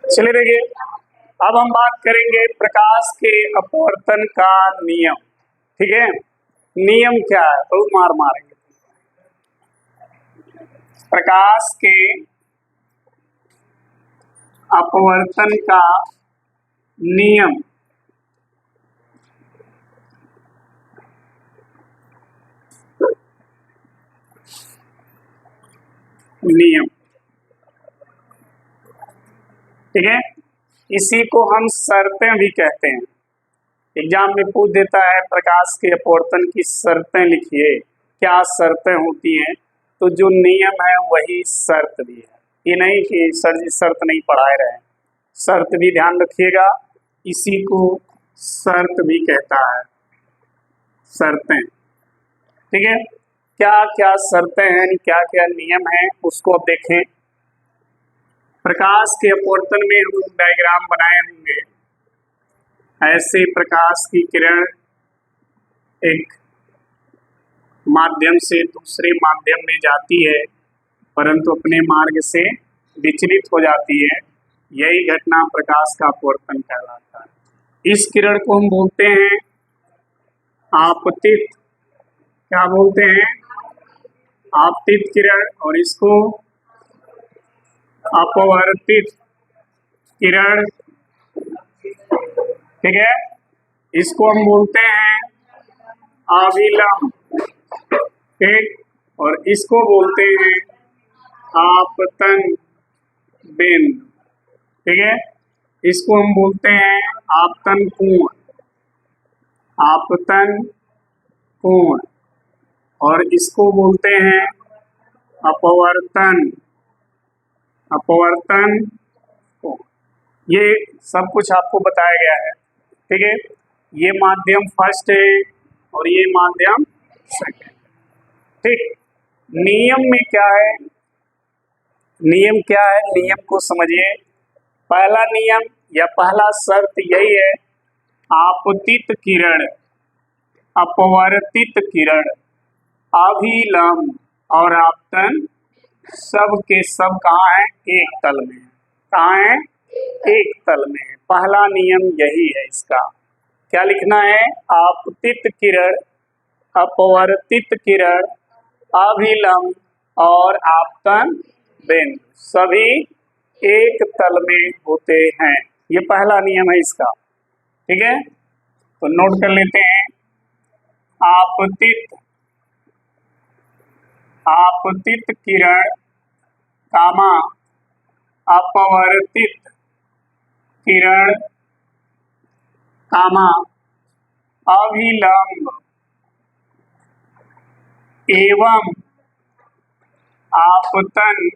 चलिए देखिए, अब हम बात करेंगे प्रकाश के अपवर्तन का नियम। ठीक है, नियम क्या है तो मार मारेंगे। प्रकाश के अपवर्तन का नियम। नियम, ठीक है, इसी को हम शर्तें भी कहते हैं। एग्जाम में पूछ देता है प्रकाश के अपवर्तन की शर्तें लिखिए, क्या शर्तें होती हैं, तो जो नियम है वही शर्त भी है। ये नहीं कि सर जी शर्त नहीं पढ़ा रहे हैं, शर्त भी ध्यान रखिएगा, इसी को शर्त भी कहता है, शर्तें। ठीक है, क्या क्या शर्तें हैं, क्या क्या नियम हैं, उसको अब देखें। प्रकाश के अपवर्तन में हम डायग्राम बनाए होंगे। ऐसे प्रकाश की किरण एक माध्यम से दूसरे माध्यम में जाती है, परंतु अपने मार्ग से विचलित हो जाती है। यही घटना प्रकाश का अपवर्तन कहलाता है। इस किरण को हम बोलते हैं आपतित। क्या बोलते हैं? आपतित किरण। और इसको अपवर्तित किरण। ठीक है, इसको हम बोलते हैं अभिलंब। ठीक, और इसको बोलते हैं आपतन बिंदु। ठीक है, इसको हम बोलते हैं आपतन कोण। आपतन कोण। और इसको बोलते हैं अपवर्तन। अपवर्तन कोण। ये सब कुछ आपको बताया गया है। ठीक है, ये माध्यम फर्स्ट है और ये माध्यम सेकंड। ठीक, नियम में क्या है? नियम क्या है, नियम को समझिए। पहला नियम या पहला शर्त यही है, आपतित किरण, अपवर्तित किरण, अभिलंब और आपतन सब के सब कहाँ है? एक तल में। कहाँ है? एक तल में। पहला नियम यही है इसका। क्या लिखना है? आपतित किरण, अपवर्तित किरण, अभिलंब और आपतन बिंदु सभी एक तल में होते हैं। ये पहला नियम है इसका। ठीक है, तो नोट कर लेते हैं। आपतित, आपतित किरण कामा अपवर्तित किरण कामा अभिलंब एवं आपतन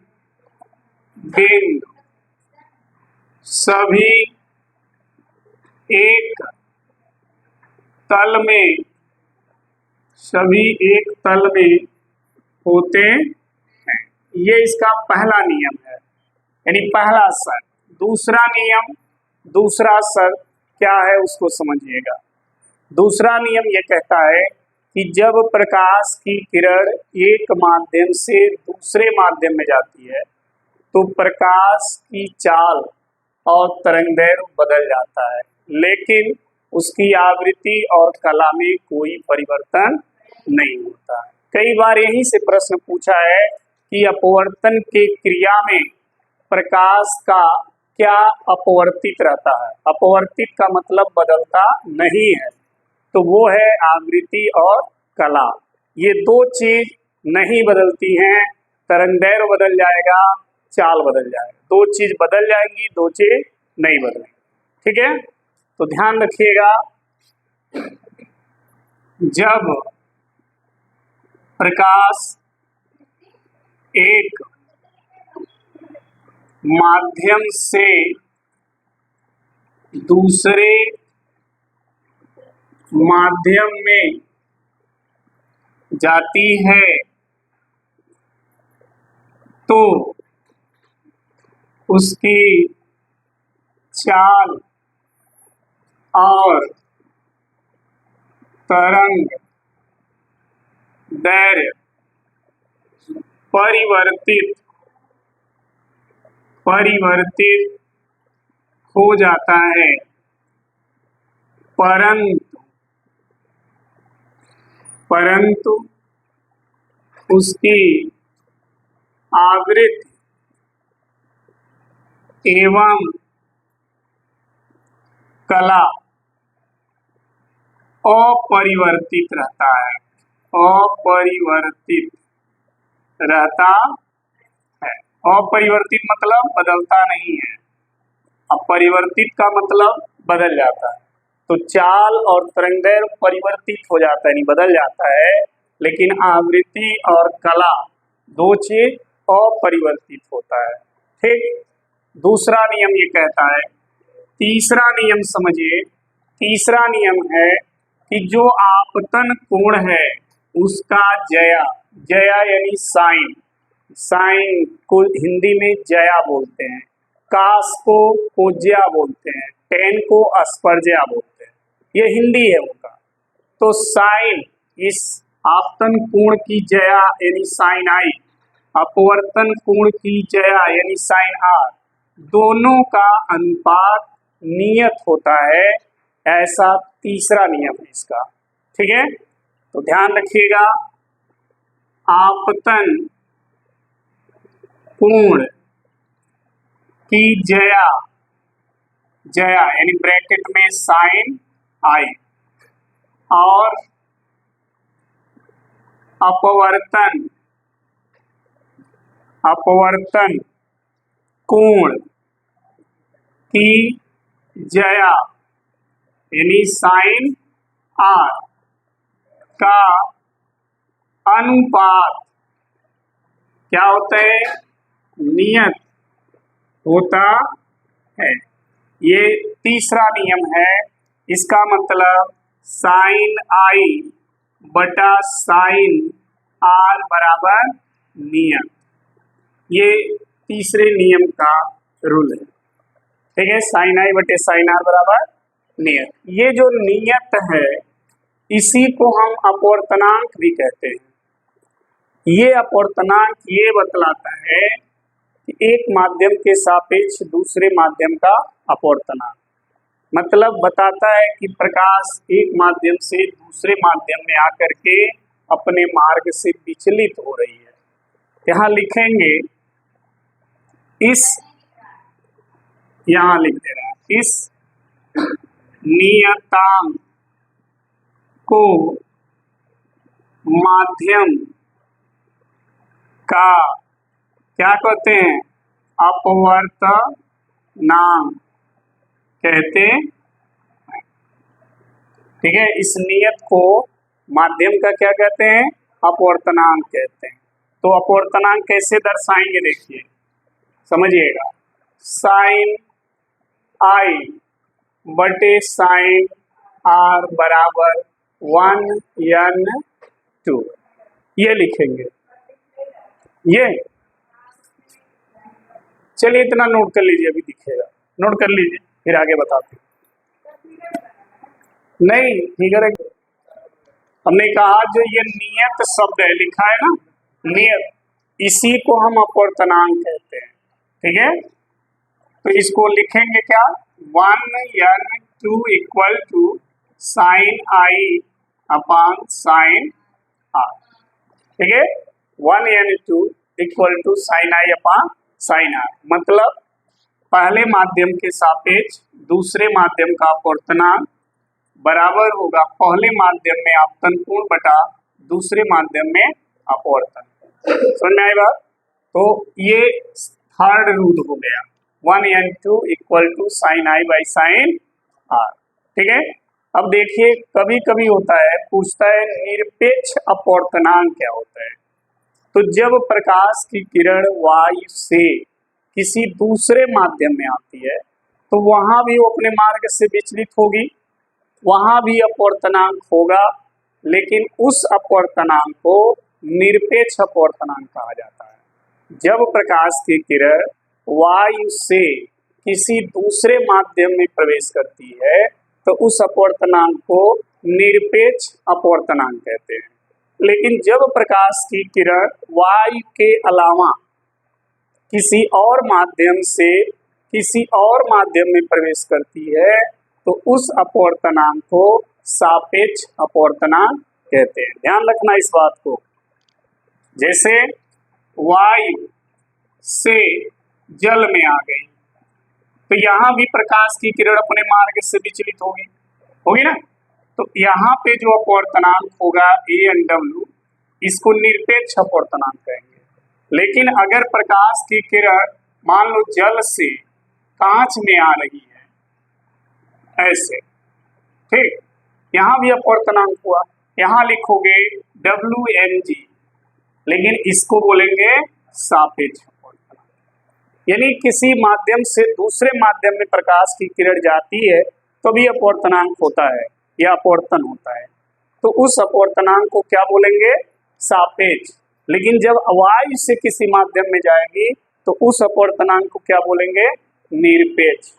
बिंदु सभी एक तल में, सभी एक तल में होते हैं। ये इसका पहला नियम है, यानी पहला शर्त। दूसरा नियम, दूसरा शर्त क्या है उसको समझिएगा। दूसरा नियम यह कहता है कि जब प्रकाश की किरण एक माध्यम से दूसरे माध्यम में जाती है तो प्रकाश की चाल और तरंगदैर्घ्य बदल जाता है, लेकिन उसकी आवृत्ति और कला में कोई परिवर्तन नहीं होता। कई बार यहीं से प्रश्न पूछा है कि अपवर्तन के क्रिया में प्रकाश का क्या अपवर्तित रहता है? अपवर्तित का मतलब बदलता नहीं है, तो वो है आवृत्ति और कला। ये दो चीज नहीं बदलती हैं। तरंगदैर्घ्य बदल जाएगा, चाल बदल जाएगा। दो चीज बदल जाएंगी, दो चीज नहीं बदलेंगी। ठीक है, तो ध्यान रखिएगा, जब प्रकाश एक माध्यम से दूसरे माध्यम में जाती है तो उसकी चाल और तरंग दैर्घ्य परिवर्तित हो जाता है, परंतु उसकी आवृत्ति एवं कला अपरिवर्तित रहता है, अपरिवर्तित रहता है। अपरिवर्तित मतलब बदलता नहीं है, अपरिवर्तित का मतलब बदल जाता है। तो चाल और तरंगदैर्घ्य परिवर्तित हो जाता है, नहीं बदल जाता है, लेकिन आवृत्ति और कला दो चीज अपरिवर्तित होता है। ठीक, दूसरा नियम ये कहता है, तीसरा नियम समझिए, तीसरा नियम है कि जो आपतन कोण है उसका जया, जया यानी साइन, साइन को हिंदी में जया बोलते हैं, कास को कोज्या बोलते हैं, टेन को अस्पर्जया बोलते हैं, ये हिंदी है उनका। तो साइन, इस आपतन कोण की जया यानी साइन आई, अपवर्तन कोण की जया यानी साइन आर, दोनों का अनुपात नियत होता है, ऐसा तीसरा नियम है इसका। ठीक है, तो ध्यान रखिएगा, आपतन कोण की जया, जया यानी ब्रैकेट में साइन आई, और अपवर्तन, अपवर्तन कोण की जया यानी साइन आर का अनुपात क्या होता है, नियत होता है। ये तीसरा नियम है, इसका मतलब साइन आई बटा साइन आर बराबर नियत, ये तीसरे नियम का रूल है। ठीक है, साइन आई बटे साइन आर बराबर नियत। ये जो नियत है इसी को हम अपवर्तनांक भी कहते हैं। ये अपवर्तनांक ये बतलाता है कि एक माध्यम के सापेक्ष दूसरे माध्यम का अपवर्तनांक, मतलब बताता है कि प्रकाश एक माध्यम से दूसरे माध्यम में आकर के अपने मार्ग से विचलित हो रही है। यहाँ लिखेंगे, इस, यहाँ लिख दे रहे हैं, इस नियतांक को माध्यम का क्या कहते हैं, अपवर्तनांक कहते हैं। ठीक है, इस नियत को माध्यम का क्या कहते हैं, अपवर्तनांक कहते हैं। तो अपवर्तनांक कैसे दर्शाएंगे देखिए, समझिएगा, साइन आई बटे साइन आर बराबर 1n2, ये लिखेंगे। ये चलिए इतना नोट कर लीजिए, अभी दिखेगा, नोट कर लीजिए, फिर आगे बताते। नहीं फिगर है, हमने कहा जो ये नियत शब्द है लिखा है ना, नियत, इसी को हम अपवर्तनांक कहते हैं। ठीक है, तो इसको लिखेंगे क्या, 1n2 equal to sine i upon sine r. ठीक है, 1n2 equal to sine i upon sine r, मतलब पहले माध्यम के सापेक्ष दूसरे माध्यम का अपवर्तनांक बराबर होगा पहले माध्यम में आपतन कोण बटा दूसरे माध्यम में अपवर्तन। समझ में आई बात? तो ये थर्ड रूल हो गया, 1n2 equal to sine i by sine r. ठीक है, अब देखिए कभी कभी होता है, पूछता है निरपेक्ष अपवर्तनांक क्या होता है। तो जब प्रकाश की किरण वायु से किसी दूसरे माध्यम में आती है तो वहां भी वो अपने मार्ग से विचलित होगी, वहां भी अपवर्तनांक होगा, लेकिन उस अपवर्तनांक को निरपेक्ष अपवर्तनांक कहा जाता है। जब प्रकाश की किरण वायु से किसी दूसरे माध्यम में प्रवेश करती है तो उस अपवर्तनांक को निरपेक्ष अपवर्तनांक कहते हैं। लेकिन जब प्रकाश की किरण वायु के अलावा किसी और माध्यम से किसी और माध्यम में प्रवेश करती है तो उस अपवर्तनांक को सापेक्ष अपवर्तनांक कहते हैं। ध्यान रखना इस बात को। जैसे वायु से जल में आ गई तो यहाँ भी प्रकाश की किरण अपने मार्ग से विचलित होगी ना। तो यहाँ पे जो अपवर्तनांक होगा ANW, इसको निरपेक्ष अपवर्तनांक कहेंगे। लेकिन अगर प्रकाश की किरण मान लो जल से कांच में आ रही है ऐसे, ठीक, यहाँ भी अपवर्तनांक हुआ, यहाँ लिखोगे WmG, लेकिन इसको बोलेंगे सापेक्ष अपवर्तनांक। यानी किसी माध्यम से दूसरे माध्यम में प्रकाश की किरण जाती है तो भी अपवर्तनांक होता है या अपवर्तन होता है, तो उस अपवर्तनांक को क्या बोलेंगे? सापेक्ष। लेकिन जब वायु से किसी माध्यम में जाएगी तो उस अपवर्तनांक को क्या बोलेंगे? निरपेक्ष।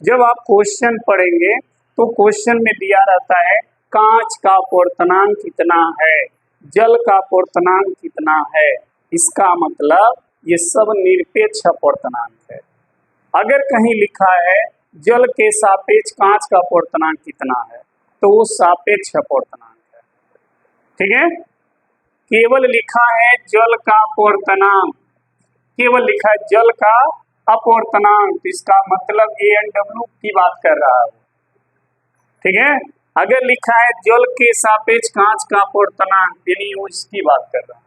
जब आप क्वेश्चन पढ़ेंगे तो क्वेश्चन में दिया रहता है कांच का अपवर्तनांक कितना है, जल का अपवर्तनांक कितना है, इसका मतलब ये सब निरपेक्ष अपवर्तनांक है। अगर कहीं लिखा है जल के सापेक्ष कांच का अपवर्तनांक कितना है तो वो सापेक्ष अपवर्तनांक है, ठीक है। केवल लिखा है जल का अपवर्तनांक, केवल लिखा है जल का अपवर्तनांक, तो इसका मतलब ANW की बात कर रहा है, ठीक है। अगर लिखा है जल के सापेक्ष कांच का अपवर्तनांक, यानी वो इसकी बात कर रहा है।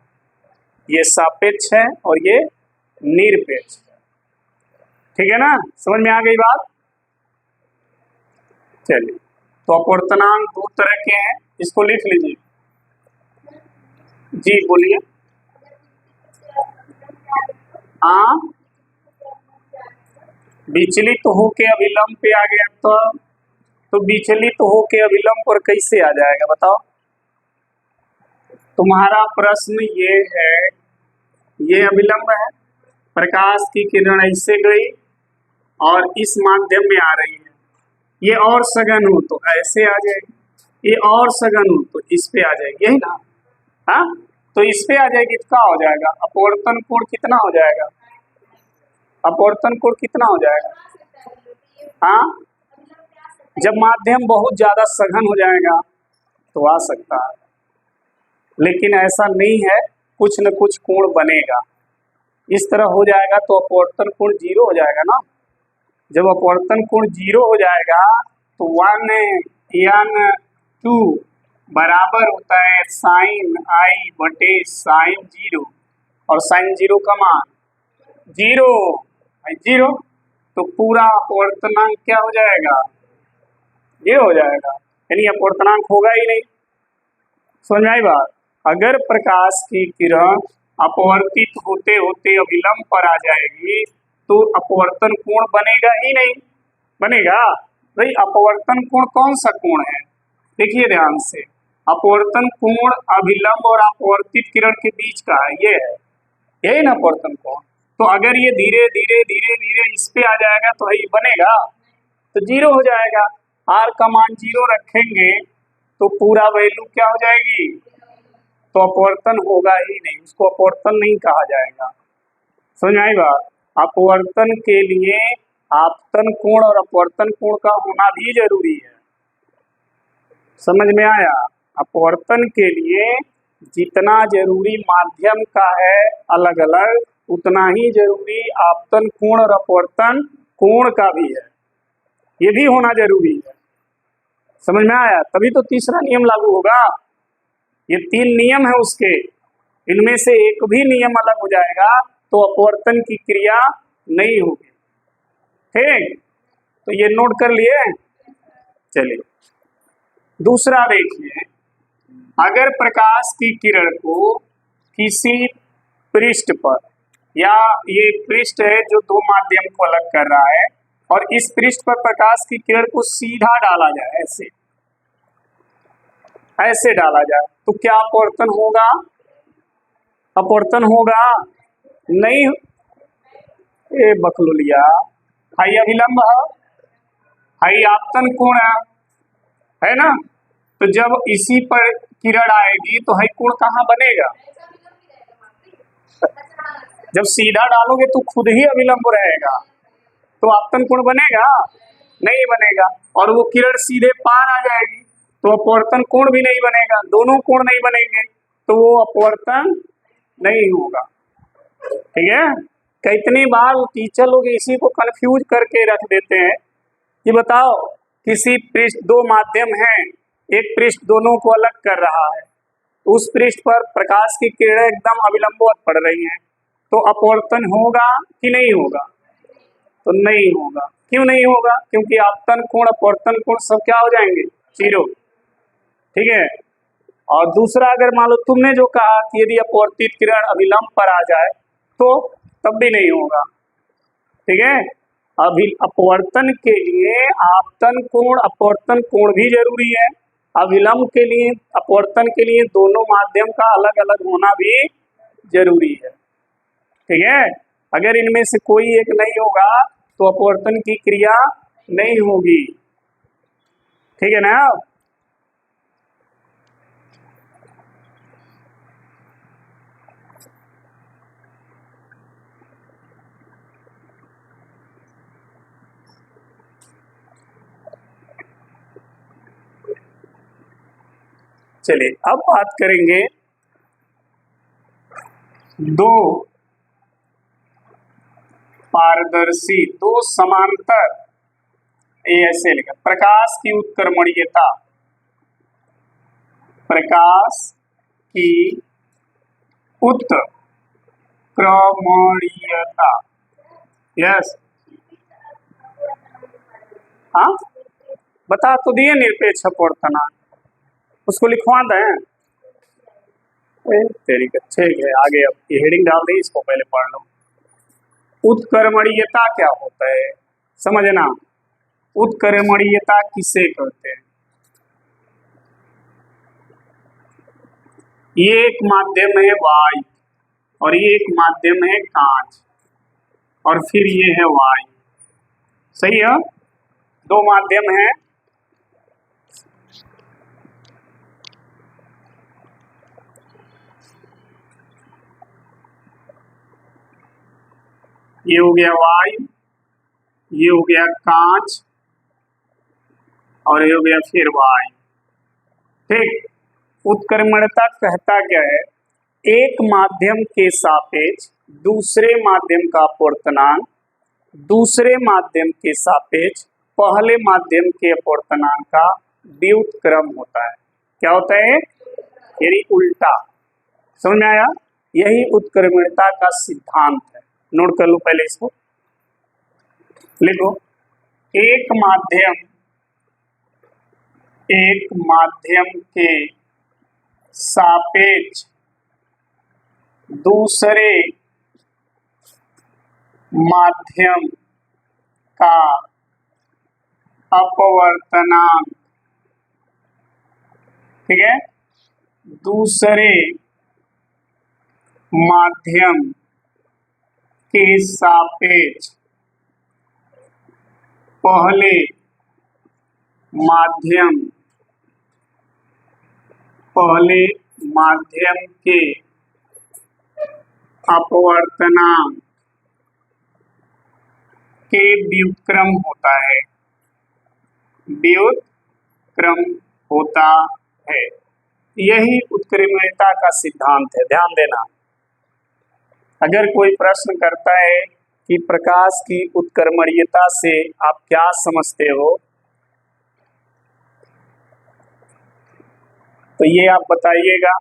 ये सापेक्ष है और ये निरपेक्ष है, ठीक है ना। समझ में आ गई बात? चलिए, तो अपवर्तनांक दो तरह के हैं, इसको लिख लीजिए। जी बोलिए। हाँ, विचलित होके अभिलंब पे आ गया तो विचलित होके अभिलंब पर कैसे आ जाएगा बताओ? तुम्हारा प्रश्न ये है, ये अभिलंब है, प्रकाश की किरण ऐसे गई और इस माध्यम में आ रही है, ये और सघन हो तो ऐसे आ जाएगी, ये और सघन हो तो इस पे आ जाएगी, यही ना। हाँ, तो इस पे आ जाएगी तो क्या हो जाएगा? अपवर्तन कोण कितना हो जाएगा? अपवर्तन कोण कितना हो जाएगा? हाँ, जब माध्यम बहुत ज्यादा सघन हो जाएगा तो आ सकता है, लेकिन ऐसा नहीं है, कुछ न कुछ कोण बनेगा। इस तरह हो जाएगा तो अपवर्तन कोण 0 हो जाएगा ना। जब अपवर्तन कोण 0 हो जाएगा तो 1n2 बराबर होता है साइन I बटे साइन 0, और साइन 0 का मान 0, तो पूरा अपवर्तनांक क्या हो जाएगा? 0 हो जाएगा, यानी अपवर्तनांक होगा ही नहीं। समझ में आई बात? अगर प्रकाश की किरण अपवर्तित होते होते अभिलंब पर आ जाएगी तो अपवर्तन कोण बनेगा ही नहीं। बनेगा भाई? अपवर्तन कोण कौन सा कोण है? देखिए ध्यान से, अपवर्तन कोण अभिलंब और अपवर्तित किरण के बीच का है, ये है, यही ना अपवर्तन कोण। तो अगर ये धीरे धीरे धीरे धीरे इस पे आ जाएगा तो यही बनेगा, तो 0 हो जाएगा। R का मान 0 रखेंगे तो पूरा वैल्यू क्या हो जाएगी? तो अपवर्तन होगा ही नहीं, उसको अपवर्तन नहीं कहा जाएगा। समझ आई बात? अपवर्तन के लिए आपतन कोण और अपवर्तन कोण का होना भी जरूरी है। समझ में आया? अपवर्तन के लिए जितना जरूरी माध्यम का है अलग अलग, उतना ही जरूरी आपतन कोण और अपवर्तन कोण का भी है, ये भी होना जरूरी है। समझ में आया? तभी तो तीसरा नियम लागू होगा। ये 3 नियम है उसके, इनमें से एक भी नियम अलग हो जाएगा तो अपवर्तन की क्रिया नहीं होगी। ठीक, तो ये नोट कर लिए। चलिए दूसरा देखिए, अगर प्रकाश की किरण को किसी पृष्ठ पर, या ये पृष्ठ है जो 2 माध्यम को अलग कर रहा है, और इस पृष्ठ पर प्रकाश की किरण को सीधा डाला जाए, ऐसे डाला जाए, तो क्या अपवर्तन होगा? अपवर्तन होगा नहीं। ए बकलुलिया, हाई अभिलंब है, हाई आपतन कोण है ना। तो जब इसी पर किरण आएगी तो हाई कोण कहाँ बनेगा? जब सीधा डालोगे तो खुद ही अभिलंब रहेगा, तो आपतन कोण बनेगा? नहीं बनेगा। और वो किरण सीधे पार आ जाएगी तो अपवर्तन कोण भी नहीं बनेगा, दोनों कोण नहीं बनेंगे तो वो अपवर्तन नहीं होगा। ठीक है। कितनी बार टीचर लोग इसी को कंफ्यूज करके रख देते हैं कि बताओ किसी पृष्ठ, दो माध्यम हैं, एक पृष्ठ दोनों को अलग कर रहा है, उस पृष्ठ पर प्रकाश की किरणें एकदम अविलंबवत पड़ रही हैं, तो अपवर्तन होगा कि नहीं होगा? तो नहीं होगा। क्यों नहीं होगा? क्योंकि आपतन कोण अपवर्तन कोण सब क्या हो जाएंगे? जीरो। ठीक है। और दूसरा, अगर मान लो तुमने जो कहा कि यदि अपवर्तित किरण अभिलंब पर आ जाए तो तब भी नहीं होगा। ठीक है। अभी अपवर्तन के लिए आपतन कोण अपवर्तन कोण भी जरूरी है, अभिलंब के लिए अपवर्तन के लिए दोनों माध्यम का अलग अलग होना भी जरूरी है। ठीक है। अगर इनमें से कोई एक नहीं होगा तो अपवर्तन की क्रिया नहीं होगी। ठीक है ना? चलिए अब बात करेंगे दो पारदर्शी, दो समांतर, ये ऐसे लिखा, प्रकाश की उत्क्रमणीयता, प्रकाश की उत्क्रमणीयता। यस, हाँ बता तो दिए निरपेक्ष अपवर्तनांक, उसको लिखवा दें। तेरी ठीक है, आगे अब ये हेडिंग डाल दी, इसको पहले पढ़ लो। उत्क्रमणीयता क्या होता है समझना। उत्क्रमणीयता किसे कहते हैं? ये एक माध्यम है वायु और ये एक माध्यम है कांच और फिर ये है वायु। सही है, दो माध्यम है। ये हो गया वायु, ये हो गया कांच और ये हो गया फिर वायु। ठीक। उत्क्रमणीयता कहता क्या है? एक माध्यम के सापेक्ष दूसरे माध्यम का अपवर्तनांक दूसरे माध्यम के सापेक्ष पहले माध्यम के अपवर्तनांक का व्युत्क्रम होता है। क्या होता है? यानी उल्टा। समझ में आया? यही उत्क्रमणीयता का सिद्धांत है। नोट कर लो पहले इसको, लिखो। एक माध्यम के सापेक्ष दूसरे माध्यम का अपवर्तनांक, ठीक है, दूसरे माध्यम के सापेक्ष पहले माध्यम के अपवर्तनांक के व्युत्क्रम होता है। व्युत्क्रम होता है, यही उत्क्रमणीयता का सिद्धांत है। ध्यान देना, अगर कोई प्रश्न करता है कि प्रकाश की उत्क्रमणीयता से आप क्या समझते हो, तो ये आप बताइएगा।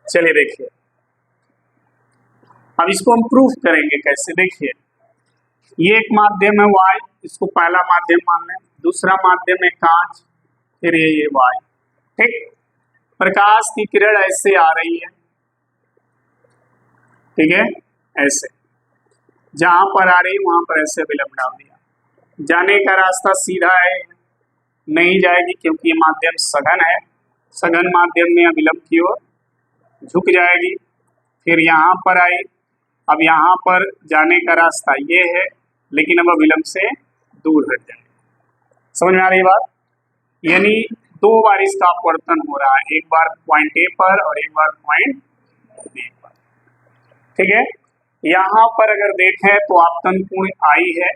चलिए देखिए, अब इसको हम प्रूफ करेंगे कैसे। देखिए, ये एक माध्यम है वायु, इसको पहला माध्यम मान लें, दूसरा माध्यम है कांच, फिर ये वायु। ठीक। प्रकाश की किरण ऐसे आ रही है, ठीक है, ऐसे जहां पर आ रही वहां पर ऐसे विलंब डाल दिया। जाने का रास्ता सीधा है, नहीं जाएगी क्योंकि ये माध्यम सघन है। सघन माध्यम में अविलंब की ओर झुक जाएगी। फिर यहाँ पर आई, अब यहाँ पर जाने का रास्ता ये है, लेकिन अब अविलंब से दूर हट जाएगी। समझ में आ रही बात? यानी दो बार इसका अपवर्तन हो रहा है, एक बार पॉइंट ए पर और एक बार पॉइंट बी पर। ठीक है। यहाँ पर अगर देखें तो आपतन कोण आई है,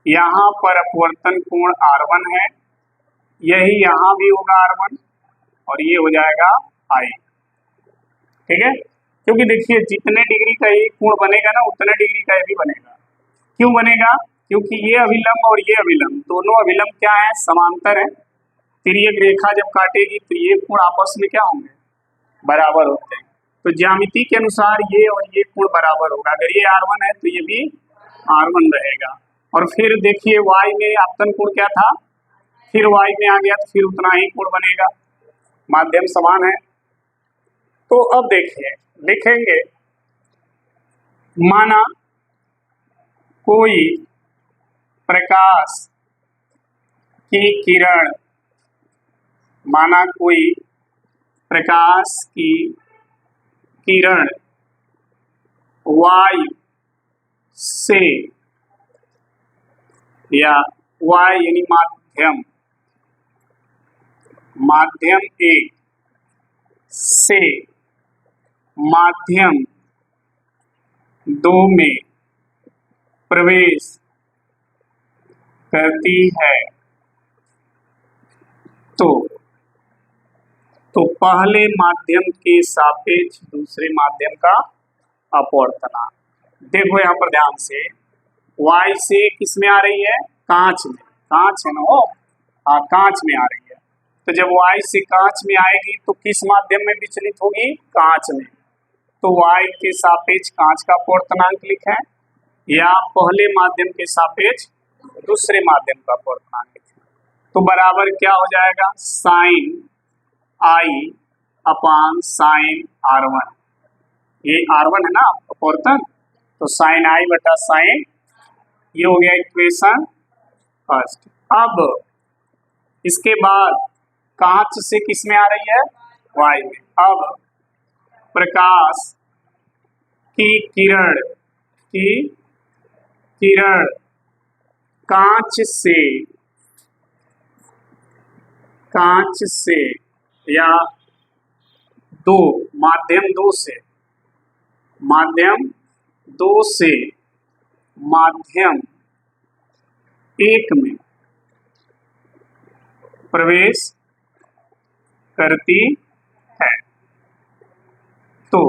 यहाँ पर अपवर्तन कोण R1 है, यही यहाँ भी होगा R1 और ये हो जाएगा I, ठीक है। क्योंकि देखिए जितने डिग्री का ये कोण बनेगा ना उतने डिग्री का ये भी बनेगा। क्यों बनेगा? क्योंकि ये अभिलंब और ये अभिलंब दोनों अभिलंब क्या है, समांतर है। तिर्यक रेखा जब काटेगी तो ये कोण आपस में क्या होंगे, बराबर होते हैं। तो ज्यामिति के अनुसार ये और ये कोण बराबर होगा। अगर ये R1 है तो ये भी R1 रहेगा। और फिर देखिए y में आपतन कोण क्या था, फिर y में आ गया तो फिर उतना ही कोण बनेगा, माध्यम समान है। तो अब देखिए लिखेंगे, माना कोई प्रकाश की किरण, माना कोई प्रकाश की किरण y से या y यानी माध्यम, माध्यम एक से माध्यम दो में प्रवेश करती है तो पहले माध्यम के सापेक्ष दूसरे माध्यम का अपवर्तना। देखो यहाँ पर ध्यान से, y से किस में आ रही है, कांच में, कांच है ना वो, हाँ कांच में आ रही है। तो जब y से कांच में आएगी तो किस माध्यम में विचलित होगी, कांच में। तो y के सापेक्ष कांच का अपवर्तनांक लिखें या पहले माध्यम के सापेक्ष दूसरे माध्यम का अपवर्तनांक लिखें। तो बराबर क्या हो जाएगा, sign I upon sign R1, ये R1 है ना अपवर्तन, तो साइन I बटा साइन, ये हो गया इक्वेशन फर्स्ट। अब इसके बाद कांच से किस में आ रही है, y में। अब प्रकाश की किरण कांच से या दो माध्यम दो से माध्यम एक में प्रवेश करती है। तो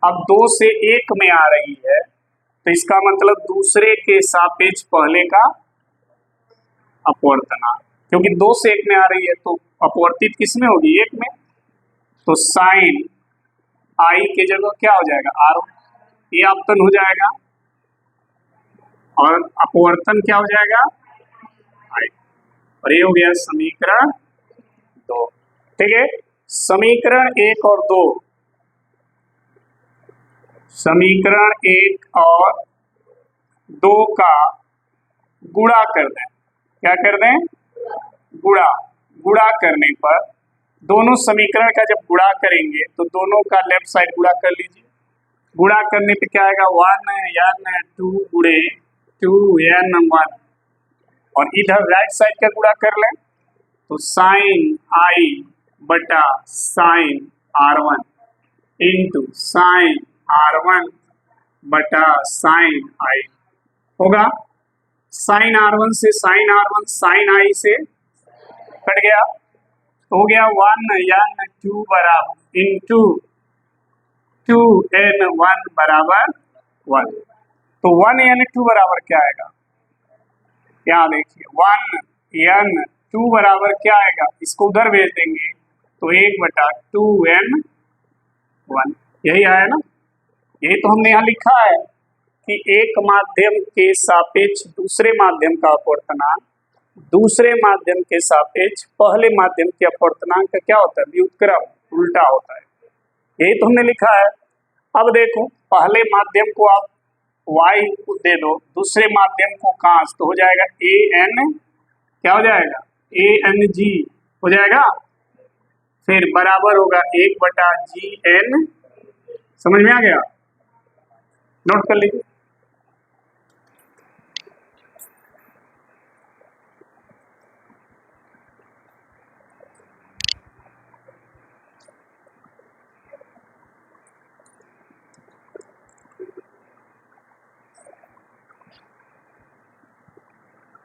अब दो से एक में आ रही है तो इसका मतलब दूसरे के सापेक्ष पहले का अपवर्तना, क्योंकि दो से एक में आ रही है तो अपवर्तित किस में होगी, एक में। तो साइन I के जगह क्या हो जाएगा, R1, ये आपतन हो जाएगा और अपवर्तन क्या हो जाएगा, I, और ये हो गया समीकरण 2, ठीक है। समीकरण 1 और 2, समीकरण 1 और 2 का गुणा कर दें, क्या कर दें, गुणा करने पर दोनों समीकरण का जब गुणा करेंगे तो दोनों का लेफ्ट साइड गुणा कर लीजिए। गुणा करने पे क्या आएगा, 1n 2 गुणे 2n1, और इधर राइट साइड का गुणा कर लें तो साइन I बटा sine R1 into sine R1 बटा साइन I होगा। साइन R1 से साइन R1 साइन I से कट गया, हो गया 1n2 बराबर इंटू 2n1 बराबर 1। तो 1n2 बराबर क्या आएगा, यहाँ देखिए 1n2 बराबर क्या आएगा, इसको उधर भेज देंगे तो 1 बटा 2n1, यही आया ना। यही तो हमने यहाँ लिखा है कि एक माध्यम के सापेक्ष दूसरे माध्यम का अपवर्तनांक दूसरे माध्यम के सापेक्ष पहले माध्यम के अपवर्तनांक का क्या होता है, व्युत्क्रम, उल्टा होता है। यही तो हमने लिखा है। अब देखो पहले माध्यम को आप y को दे दो, दूसरे माध्यम को कांच, तो हो जाएगा an, क्या हो जाएगा, ANG हो जाएगा, फिर बराबर होगा 1 बटा GN। समझ में आ गया, नोट कर लीजिए।